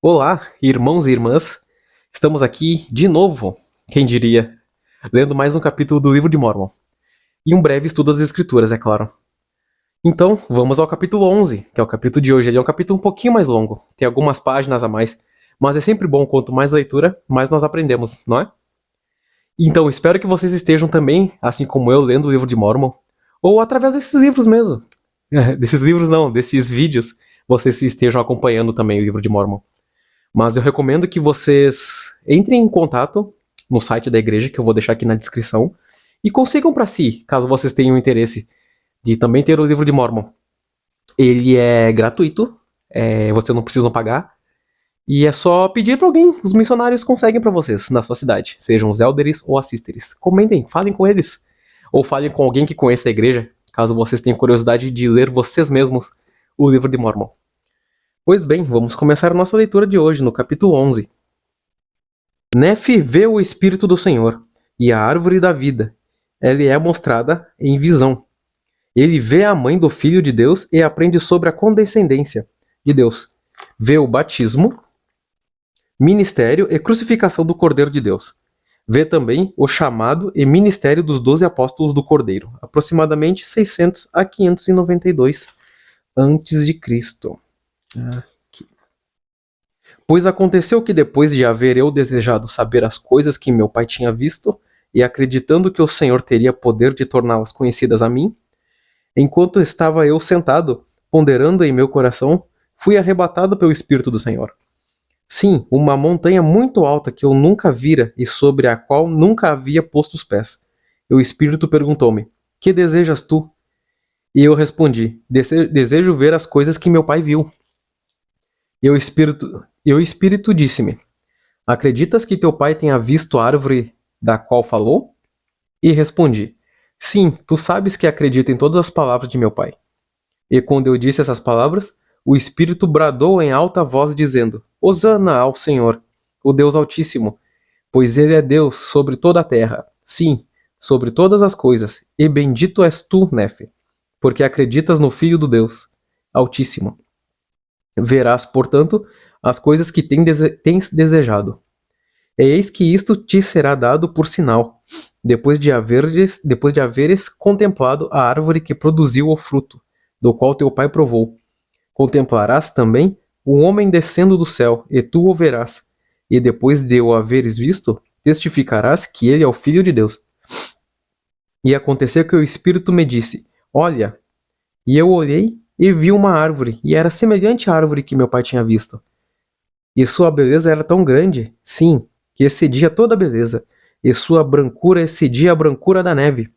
Olá, irmãos e irmãs. Estamos aqui de novo, quem diria, lendo mais um capítulo do Livro de Mórmon. E um breve estudo das Escrituras, é claro. Então, vamos ao capítulo 11, que é o capítulo de hoje. Ele é um capítulo um pouquinho mais longo, tem algumas páginas a mais, mas é sempre bom, quanto mais leitura, mais nós aprendemos, não é? Então, espero que vocês estejam também, assim como eu, lendo o Livro de Mórmon, ou através desses livros mesmo. Desses livros não, desses vídeos, vocês estejam acompanhando também o Livro de Mórmon. Mas eu recomendo que vocês entrem em contato no site da igreja, que eu vou deixar aqui na descrição, e consigam para si, caso vocês tenham interesse de também ter o Livro de Mórmon. Ele é gratuito, vocês não precisam pagar, e é só pedir para alguém, os missionários conseguem para vocês na sua cidade, sejam os elders ou assisters. Comentem, falem com eles, ou falem com alguém que conheça a igreja, caso vocês tenham curiosidade de ler vocês mesmos o Livro de Mórmon. Pois bem, vamos começar a nossa leitura de hoje, no capítulo 11. Nefe vê o Espírito do Senhor, e a árvore da vida. Ela é mostrada em visão. Ele vê a mãe do Filho de Deus e aprende sobre a condescendência de Deus. Vê o batismo, ministério e crucificação do Cordeiro de Deus. Vê também o chamado e ministério dos 12 apóstolos do Cordeiro, aproximadamente 600 a 592 a.C. Pois aconteceu que depois de haver eu desejado saber as coisas que meu pai tinha visto, e acreditando que o Senhor teria poder de torná-las conhecidas a mim, enquanto estava eu sentado, ponderando em meu coração, fui arrebatado pelo Espírito do Senhor. Sim, uma montanha muito alta que eu nunca vira e sobre a qual nunca havia posto os pés. E o Espírito perguntou-me: Que desejas tu? E eu respondi: Desejo ver as coisas que meu pai viu. E o Espírito disse-me: Acreditas que teu pai tenha visto a árvore da qual falou? E respondi: Sim, tu sabes que acredito em todas as palavras de meu pai. E quando eu disse essas palavras, o Espírito bradou em alta voz, dizendo: Hosana ao Senhor, o Deus Altíssimo, pois ele é Deus sobre toda a terra, sim, sobre todas as coisas, e bendito és tu, Nefe, porque acreditas no Filho do Deus Altíssimo. Verás, portanto, as coisas que tens desejado. E eis que isto te será dado por sinal, depois de haveres contemplado a árvore que produziu o fruto, do qual teu pai provou. Contemplarás também o homem descendo do céu, e tu o verás, e depois de o haveres visto, testificarás que ele é o Filho de Deus. E aconteceu que o Espírito me disse: Olha, e eu olhei e vi uma árvore, e era semelhante à árvore que meu pai tinha visto. E sua beleza era tão grande, sim, que excedia toda a beleza, e sua brancura excedia a brancura da neve.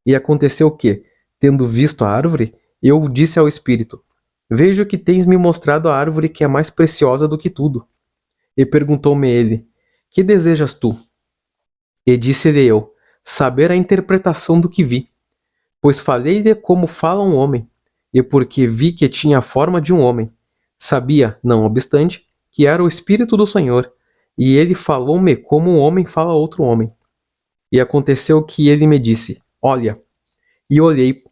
E aconteceu que, tendo visto a árvore, eu disse ao Espírito: Vejo que tens me mostrado a árvore que é mais preciosa do que tudo. E perguntou-me ele: Que desejas tu? E disse-lhe eu: Saber a interpretação do que vi. Pois falei-lhe como fala um homem, e porque vi que tinha a forma de um homem. Sabia, não obstante, que era o Espírito do Senhor, e ele falou-me como um homem fala a outro homem. E aconteceu que ele me disse: Olha. E olhei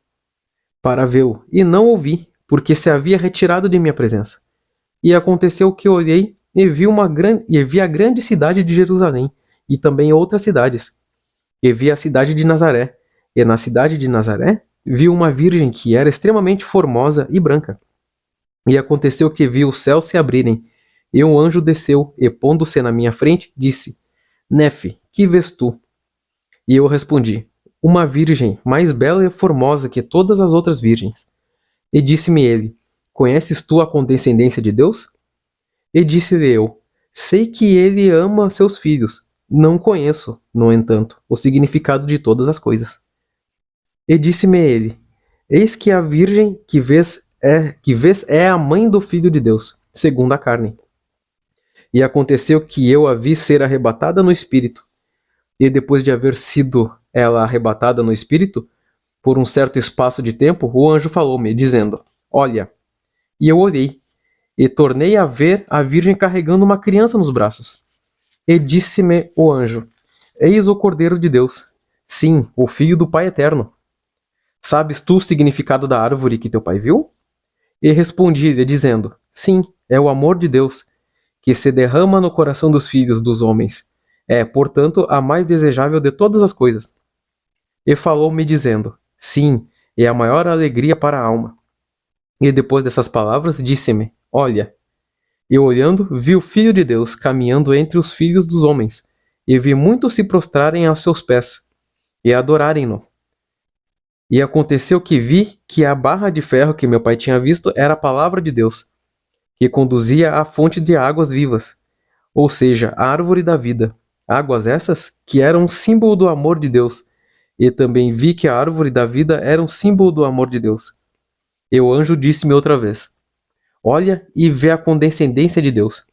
para vê-lo, e não o vi, porque se havia retirado de minha presença. E aconteceu que olhei e vi a grande cidade de Jerusalém, e também outras cidades. E vi a cidade de Nazaré, e na cidade de Nazaré vi uma virgem que era extremamente formosa e branca. E aconteceu que vi os céus se abrirem, e um anjo desceu, e pondo-se na minha frente, disse: Nefe, que vês tu? E eu respondi: Uma virgem, mais bela e formosa que todas as outras virgens. E disse-me ele: Conheces tu a condescendência de Deus? E disse-lhe eu: Sei que ele ama seus filhos. Não conheço, no entanto, o significado de todas as coisas. E disse-me ele: Eis que a virgem que vês é a mãe do Filho de Deus, segundo a carne. E aconteceu que eu a vi ser arrebatada no espírito. E depois de haver sido ela arrebatada no espírito, por um certo espaço de tempo, o anjo falou-me, dizendo: Olha. E eu olhei, e tornei a ver a virgem carregando uma criança nos braços. E disse-me o anjo: Eis o Cordeiro de Deus, sim, o Filho do Pai Eterno. Sabes tu o significado da árvore que teu pai viu? E respondi-lhe, dizendo: Sim, é o amor de Deus, que se derrama no coração dos filhos dos homens. É, portanto, a mais desejável de todas as coisas. E falou-me dizendo: Sim, é a maior alegria para a alma. E depois dessas palavras, disse-me: Olha. E olhando, vi o Filho de Deus caminhando entre os filhos dos homens, e vi muitos se prostrarem aos seus pés, e adorarem-no. E aconteceu que vi que a barra de ferro que meu pai tinha visto era a palavra de Deus, que conduzia à fonte de águas vivas, ou seja, a árvore da vida. Águas essas que eram um símbolo do amor de Deus. E também vi que a árvore da vida era um símbolo do amor de Deus. E o anjo disse-me outra vez: Olha e vê a condescendência de Deus.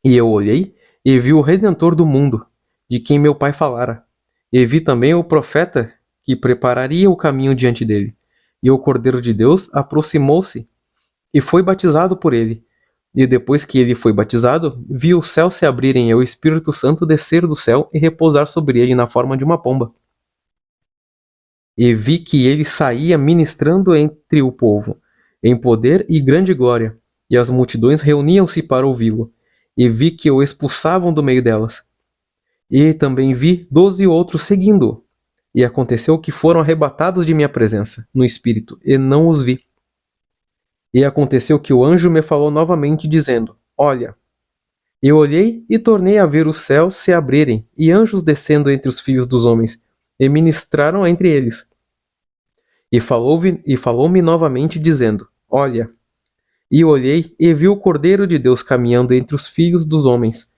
E eu olhei e vi o Redentor do mundo, de quem meu pai falara. E vi também o profeta que prepararia o caminho diante dele. E o Cordeiro de Deus aproximou-se e foi batizado por ele. E depois que ele foi batizado, vi o céu se abrirem e o Espírito Santo descer do céu e repousar sobre ele na forma de uma pomba. E vi que ele saía ministrando entre o povo, em poder e grande glória, e as multidões reuniam-se para ouvi-lo, e vi que o expulsavam do meio delas. E também vi 12 outros seguindo-o, e aconteceu que foram arrebatados de minha presença, no espírito, e não os vi. E aconteceu que o anjo me falou novamente, dizendo: Olha. Eu olhei e tornei a ver os céus se abrirem, e anjos descendo entre os filhos dos homens, e ministraram entre eles. E falou-me novamente, dizendo: Olha. E olhei e vi o Cordeiro de Deus caminhando entre os filhos dos homens,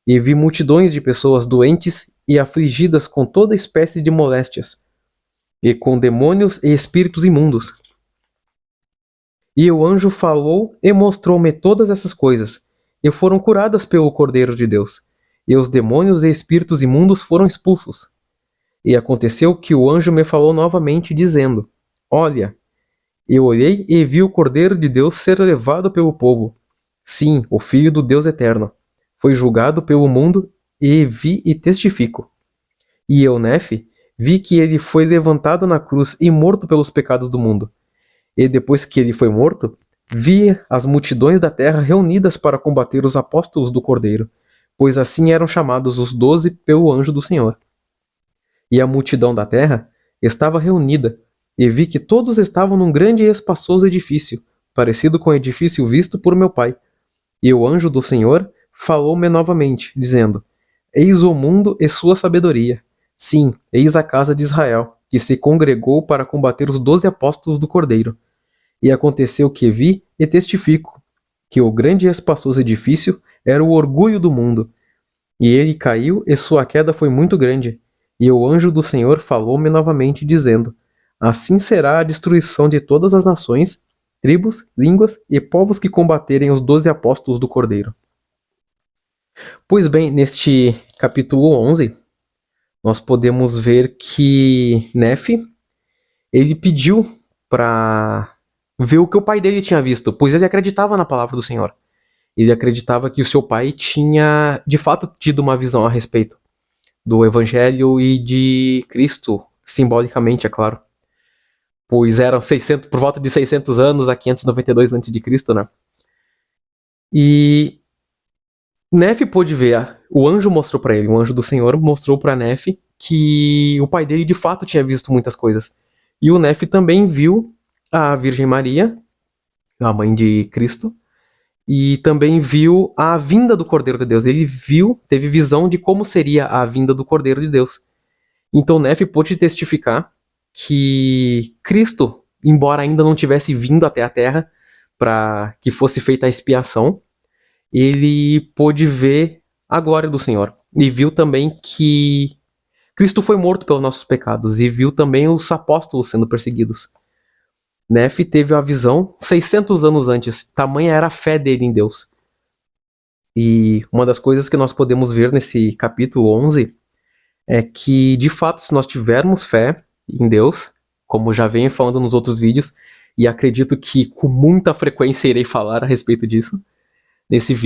e vi multidões de pessoas doentes e afligidas com toda espécie de moléstias, e com demônios e espíritos imundos. E o anjo falou e mostrou-me todas essas coisas, e foram curadas pelo Cordeiro de Deus, e os demônios e espíritos imundos foram expulsos. E aconteceu que o anjo me falou novamente, dizendo: Olha. Eu olhei e vi o Cordeiro de Deus ser levado pelo povo. Sim, o Filho do Deus eterno. Foi julgado pelo mundo, e vi e testifico. E eu, Nefe, vi que ele foi levantado na cruz e morto pelos pecados do mundo. E depois que ele foi morto, vi as multidões da terra reunidas para combater os apóstolos do Cordeiro, pois assim eram chamados os 12 pelo anjo do Senhor. E a multidão da terra estava reunida, e vi que todos estavam num grande e espaçoso edifício, parecido com o edifício visto por meu pai. E o anjo do Senhor falou-me novamente, dizendo: Eis o mundo e sua sabedoria. Sim, eis a casa de Israel, que se congregou para combater os 12 apóstolos do Cordeiro. E aconteceu que vi e testifico que o grande e espaçoso edifício era o orgulho do mundo. E ele caiu, e sua queda foi muito grande. E o anjo do Senhor falou-me novamente, dizendo: Assim será a destruição de todas as nações, tribos, línguas e povos que combaterem os 12 apóstolos do Cordeiro. Pois bem, neste capítulo 11, nós podemos ver que Nefe, ele pediu para ver o que o pai dele tinha visto, pois ele acreditava na palavra do Senhor. Ele acreditava que o seu pai tinha, de fato, tido uma visão a respeito do Evangelho e de Cristo, simbolicamente, é claro. Pois eram 600, por volta de 600 anos a 592 a.C., né? E Nefe pôde ver, o anjo mostrou para ele, o anjo do Senhor mostrou para Nefe que o pai dele de fato tinha visto muitas coisas. E o Nefe também viu a Virgem Maria, a mãe de Cristo, e também viu a vinda do Cordeiro de Deus. Ele viu, teve visão de como seria a vinda do Cordeiro de Deus. Então Nefe pôde testificar que Cristo, embora ainda não tivesse vindo até a Terra para que fosse feita a expiação, ele pôde ver a glória do Senhor. E viu também que Cristo foi morto pelos nossos pecados, e viu também os apóstolos sendo perseguidos. Nefe teve a visão 600 anos antes, tamanha era a fé dele em Deus. E uma das coisas que nós podemos ver nesse capítulo 11 é que, de fato, se nós tivermos fé em Deus, como já venho falando nos outros vídeos, e acredito que com muita frequência irei falar a respeito disso, nesses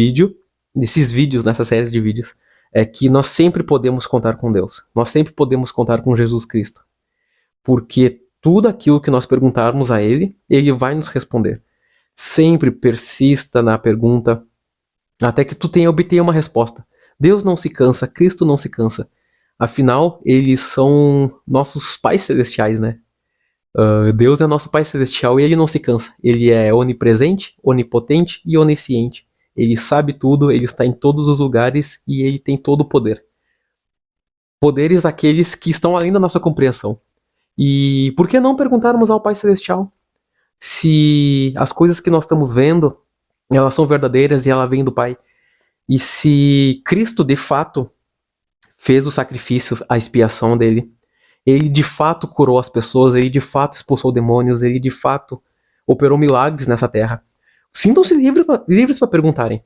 vídeos, nessa série de vídeos, é que nós sempre podemos contar com Deus. Nós sempre podemos contar com Jesus Cristo. Porque tudo aquilo que nós perguntarmos a Ele, Ele vai nos responder. Sempre persista na pergunta, até que tu obtenha uma resposta. Deus não se cansa, Cristo não se cansa. Afinal, eles são nossos pais celestiais, né? Deus é nosso Pai Celestial e Ele não se cansa. Ele é onipresente, onipotente e onisciente. Ele sabe tudo, Ele está em todos os lugares e Ele tem todo o poder. Poderes aqueles que estão além da nossa compreensão. E por que não perguntarmos ao Pai Celestial se as coisas que nós estamos vendo, elas são verdadeiras e elas vêm do Pai? E se Cristo de fato fez o sacrifício, a expiação dele, ele de fato curou as pessoas, ele de fato expulsou demônios, ele de fato operou milagres nessa terra. Sintam-se livres para perguntarem.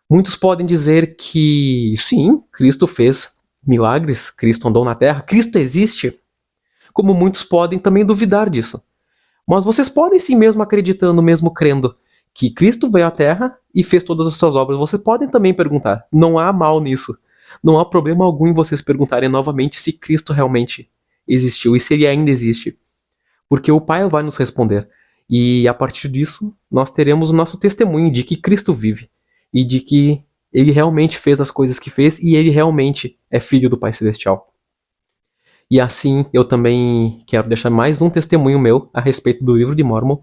Muitos podem dizer que sim, Cristo fez milagres, Cristo andou na terra, Cristo existe, como muitos podem também duvidar disso. Mas vocês podem sim, mesmo acreditando, mesmo crendo que Cristo veio à terra e fez todas as suas obras. Vocês podem também perguntar. Não há mal nisso. Não há problema algum em vocês perguntarem novamente se Cristo realmente existiu e se ele ainda existe. Porque o Pai vai nos responder. E a partir disso, nós teremos o nosso testemunho de que Cristo vive e de que ele realmente fez as coisas que fez e ele realmente é filho do Pai Celestial. E assim, eu também quero deixar mais um testemunho meu a respeito do livro de Mórmon,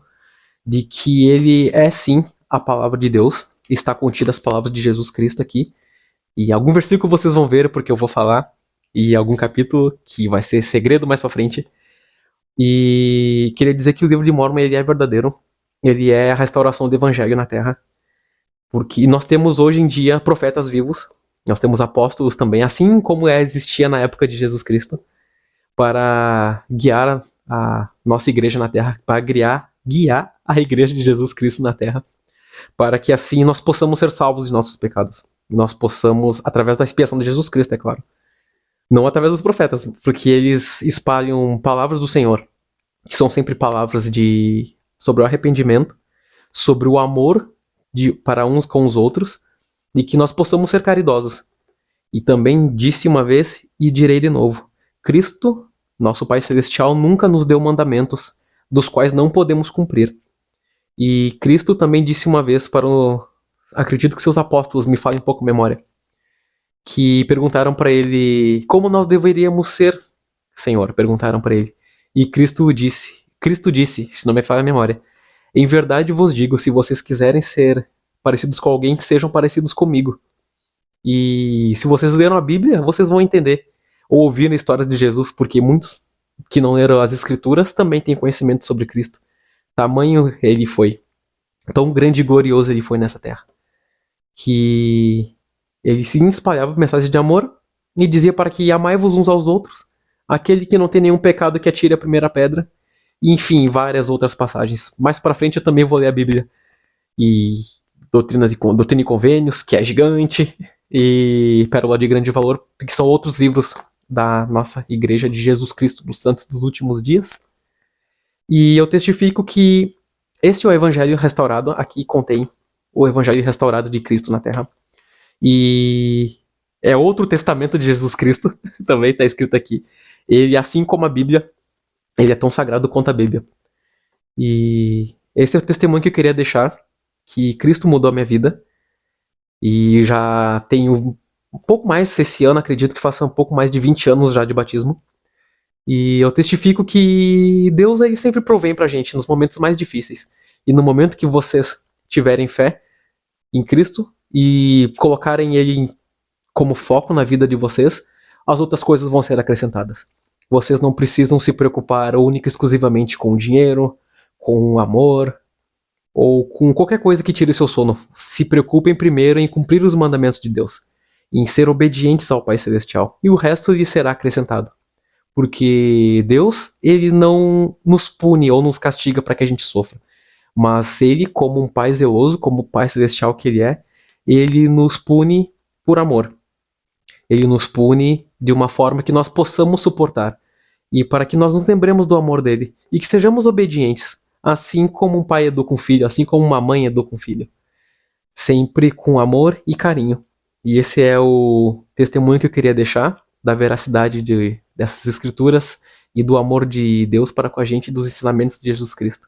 de que ele é sim a palavra de Deus, está contida as palavras de Jesus Cristo aqui, e algum versículo vocês vão ver porque eu vou falar, e algum capítulo que vai ser segredo mais pra frente. E queria dizer que o livro de Mórmon ele é verdadeiro, ele é a restauração do evangelho na Terra, porque nós temos hoje em dia profetas vivos, nós temos apóstolos também, assim como existia na época de Jesus Cristo, para guiar a nossa igreja na Terra, para guiar a igreja de Jesus Cristo na Terra, para que assim nós possamos ser salvos de nossos pecados. Nós possamos, através da expiação de Jesus Cristo, é claro. Não através dos profetas, porque eles espalham palavras do Senhor, que são sempre palavras sobre o arrependimento, sobre o amor para uns com os outros, e que nós possamos ser caridosos. E também disse uma vez e direi de novo: Cristo, nosso Pai Celestial, nunca nos deu mandamentos dos quais não podemos cumprir. E Cristo também disse uma vez acredito que seus apóstolos, me falem um pouco a memória, que perguntaram para ele como nós deveríamos ser, Senhor, perguntaram para ele. E Cristo disse, se não me falha a memória: em verdade vos digo, se vocês quiserem ser parecidos com alguém, que sejam parecidos comigo. E se vocês leram a Bíblia, vocês vão entender ou ouvir a história de Jesus, porque muitos que não leram as Escrituras também têm conhecimento sobre Cristo. Tamanho ele foi, tão grande e glorioso ele foi nessa terra, que ele se espalhava mensagens de amor e dizia para que amai-vos uns aos outros, aquele que não tem nenhum pecado que atire a primeira pedra, e enfim, várias outras passagens. Mais pra frente eu também vou ler a Bíblia e Doutrina e Convênios, que é gigante, e Pérola de Grande Valor, que são outros livros da nossa Igreja de Jesus Cristo dos Santos dos Últimos Dias. E eu testifico que este é o Evangelho restaurado, aqui contém o Evangelho restaurado de Cristo na Terra. E é outro testamento de Jesus Cristo, também está escrito aqui. Ele, assim como a Bíblia, ele é tão sagrado quanto a Bíblia. E esse é o testemunho que eu queria deixar, que Cristo mudou a minha vida. E já tenho um pouco mais, esse ano acredito que faça um pouco mais de 20 anos já de batismo. E eu testifico que Deus aí sempre provém pra gente nos momentos mais difíceis. E no momento que vocês tiverem fé em Cristo e colocarem Ele como foco na vida de vocês, as outras coisas vão ser acrescentadas. Vocês não precisam se preocupar única e exclusivamente com o dinheiro, com o amor, ou com qualquer coisa que tire seu sono. Se preocupem primeiro em cumprir os mandamentos de Deus, em ser obedientes ao Pai Celestial, e o resto lhe será acrescentado. Porque Deus, ele não nos pune ou nos castiga para que a gente sofra. Mas ele, como um pai zeloso, como o Pai Celestial que ele é, ele nos pune por amor. Ele nos pune de uma forma que nós possamos suportar. E para que nós nos lembremos do amor dele. E que sejamos obedientes. Assim como um pai educa um filho, assim como uma mãe educa um filho. Sempre com amor e carinho. E esse é o testemunho que eu queria deixar da veracidade dessas escrituras e do amor de Deus para com a gente e dos ensinamentos de Jesus Cristo.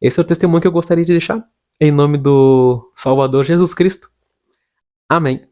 Esse é o testemunho que eu gostaria de deixar em nome do Salvador Jesus Cristo. Amém.